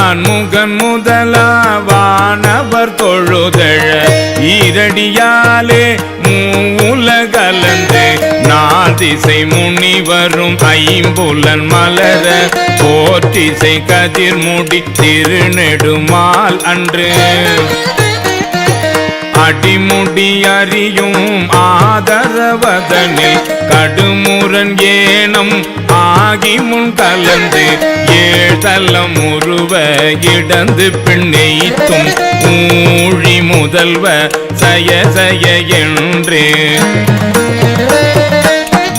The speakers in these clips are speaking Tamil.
நான்முகன் முதலாவானவர் தொழுதழ ஈரடியாலே மூலகலந்து நாதிசை முனிவரும் ஐம்புலன் மலர போற்றிசை கதிர்முடி திருநெடுமால் அன்று அடிமுடி அறியும் ஆதரவதனில் கடுமுரன் ஏனம் ஆகி முன் கலந்து ஏழ்தலம் உருவ இடந்து பின்னெய்த்தும் ஊழி முதல்வ சய சய என்று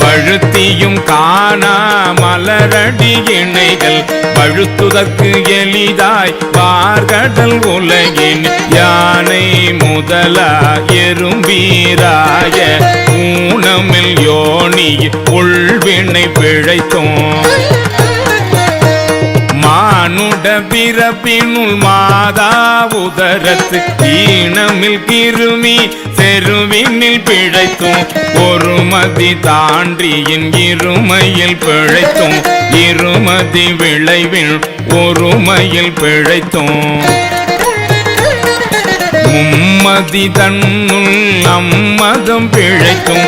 வழுத்தியும் காணா மலரடி இணைகள் பழுத்துதற்கு எளிதாய் பார்கடல் உலகின் யானை முதலா எறும்பீராய ஊனமில் யோனி உள்வினை பிழைத்தோம் மானுட பிறப்பினுள் மாதா உதரத்து ஈனமில் கிருமி செருவினில் பிழைத்தும் ஒருமதி தாண்டியின் இருமையில் பிழைத்தும் இருமதி விளைவில் ஒருமையில் பிழைத்தும் மும்மதி தன்னுள் அம்மதம் பிழைத்தும்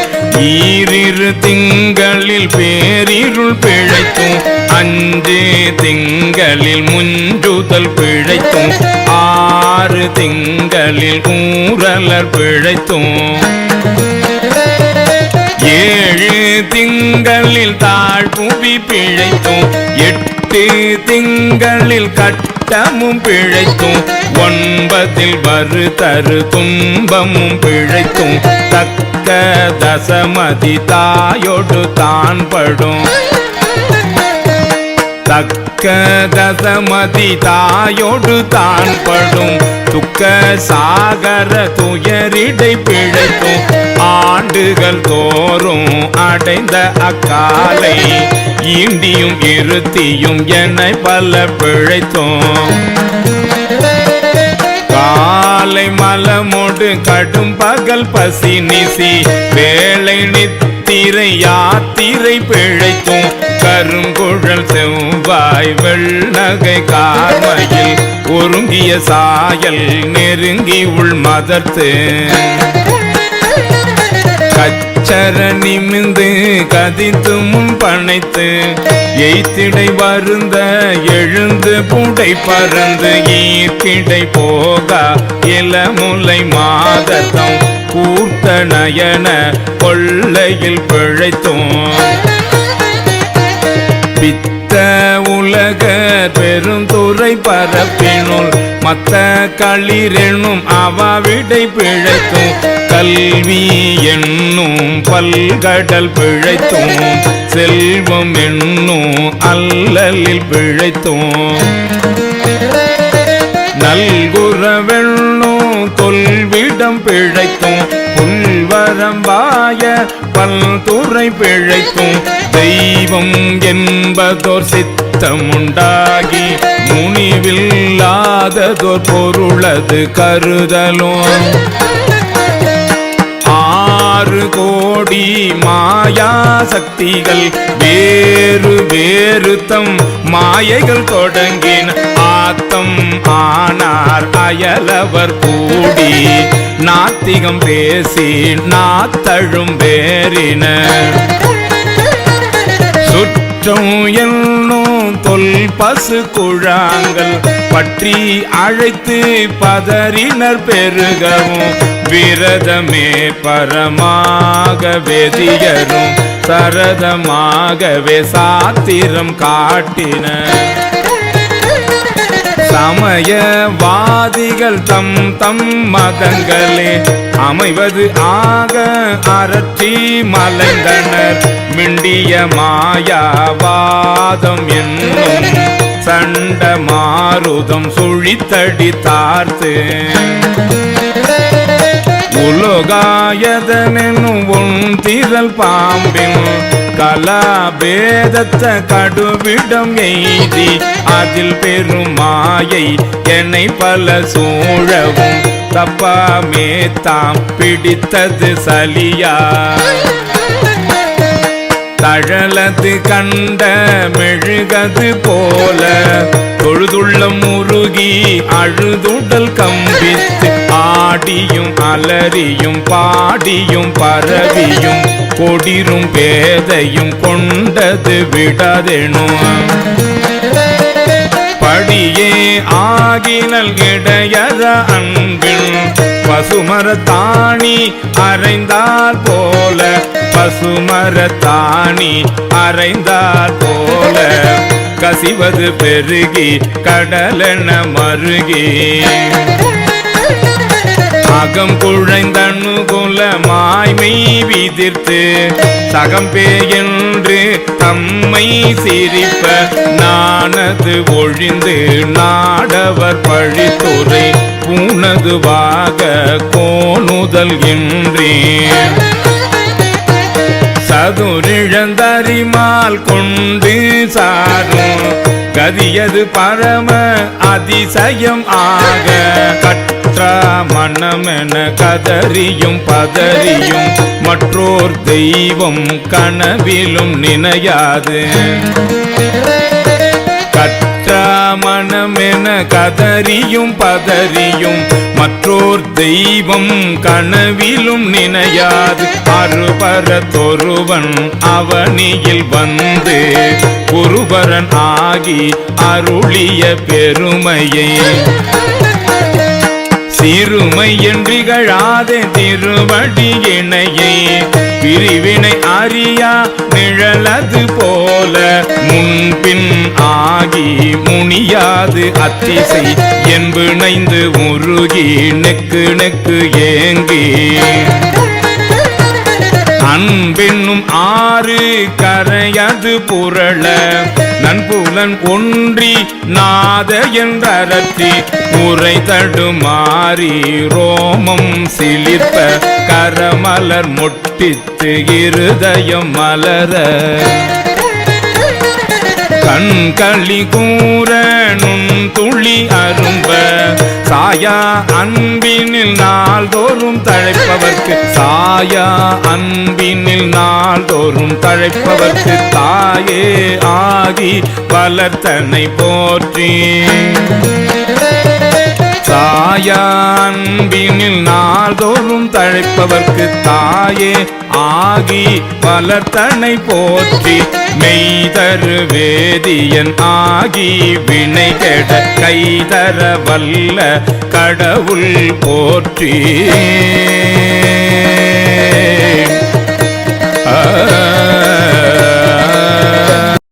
ஈரிரு திங்களில் பேரிருள் பிழைத்தும் அஞ்சு திங்களில் முஞ்சுதல் பிழைத்தும் ஆறு திங்களில் ஊரலர் பிழைத்தும் ஏழு திங்களில் தாழ்புவி பிழைத்தும் எட்டு திங்களில் கட்டமும் பிழைத்தும் ஒன்பதில் வரு தரு துன்பமும் பிழைத்தும் தக்க தசமதி தாயோடு தான் படும் தக்க தசமதி தாயோடு தான் படும் துக்க சாகர துயரிடை பிழைத்தும் ஆண்டுகள் தோறும் அடைந்த அக்காலை ஈண்டியும் இருத்தியும் என்னை பல பிழைத்தோம் காலை மலமோடு கடும் பகல் பசி நிசி வேலை நித்திரை யாத்திரை பிழைத்தும் கருங்குழல் செவ்வாய் வெள்ளகை கார்மையில் ஒருங்கிய சாயல் நெருங்கி உள் மதர்த்து கச்சர நிமிந்து கதித்து முன் பனைத்து எய்த்திடை வருந்த எழுந்து புடை பறந்து ஈர்த்திடை போகா இளமுலை மாதத்தம் கூர்த்த நயன கொள்ளையில் பிழைத்தோம் பித்த உலக பெருந்துறை பரப்பினுள் மத்த களிரெனும் அவாவிடை பிழைத்தும் கல்வி என்னும் பல்கடல் பிழைத்தும் செல்வம் என்னும் அல்லலில் பிழைத்தும் நல்குறவெண்ணும் தொல்விடம் பிழைத்தும் புல்வரம்பாய பல்துறை பிழைத்தும் தெய்வம் என்பதோர் சித்தமுண்டாகி முனிவில்லாததோர் பொருளது கருதலும் 6 கோடி மாயா சக்திகள் வேறு வேறு தம் மாயைகள் தொடங்கின ஆத்தம் ஆனார் அயலவர் கூடி நாத்திகம் பேசி நாத்தழும் வேறின சுற்றம் என்னும் தொல் பசு குழாங்கள் பற்றி அழைத்து பதறினர் பெருகவும் விரதமே பரமாக வெதியரும் சரதமாகவே சாத்திரம் காட்டின சமயவாதிகள் தம் தம் மதங்களே அமைவது ஆக அரற்றி மலைந்தனர் மிண்டிய மாயாவாதம் என்னும் சண்ட மாருதம் சுழித்தடி தார்த்து உலோகாயதனும் உன் திரள் பாம்பின் கலாபேதத்த கடுவிடம் எய்தி அதில் பெரும் மாயை என்னை பல சூழவும் தப்பாமே தாம் பிடித்தது சலியா தழலது கண்ட மெழுகது போல தொழுதுள்ள முருகி அழுதுடல் கம்பித்து ஆடியும் அலறியும் பாடியும் பரவியும் கொடிரும் பேதையும் கொண்டது விடாதெனும் படியே ஆகினல் இடையற அன்பில் பசுமரத்தாணி அறைந்தால் போல பசுமரத்தாணி அறைந்தால் போல கசிவது பெருகி கடலென மருகி அகம் குழைந்தனுகுல மாய்மை விதிர்த்து சகம்பே என்று தம்மை சிரிப்ப நானது ஒழிந்து நாடவர் பழித்துறை பூனதுவாக கோணுதல் என்றேன் சதுரிழந்தறிமால் கொண்டு சாரும் கதியது பரம அதிசயம் ஆக கற்றா மனமென கதறியும் பதறியும் மற்றோர் தெய்வம் கனவிலும் நினையாது மனமென கதறியும் பதறியும் மற்றோர் தெய்வம் கனவிலும் நினையாது அருபரத்தொருவன் அவனியில் வந்து குருபரன் ஆகி அருளிய பெருமையை சிறுமை என்றிகழாதே திருவடி இணையை பிரிவினை அறியா நிழலது போல முன்பின் ஆகி முனியாது அத்திசை என்பிணைந்து உருகி நெக்கு நெக்கு ஏங்கி அன்பென்னும் ஆறு கரையது புரள நன்புலன் ஒன்றி நாத என்றரற்றி உரை தடுமாறி ரோமம் சிலிர்ப்ப கரமலர் முட்டித்து இருதயம் மலர கண்களி கூற நுண் துளி அரும்ப சாயா அன்பினில் நாள்தோறும் தழைப்பவர்க்கு சாயா அன்பினில் நாள்தோறும் தழைப்பவர்க்கு தாயே ஆகி பலத்தனை போற்றி சாயா அன்பினில் நாள்தோறும் தழைப்பவர்க்கு தாயே ஆகி பலத்தனை போற்றி மெய்தரு வேதியன் ஆகி வினை கெட கைதர வல்ல கடவுள் போற்றி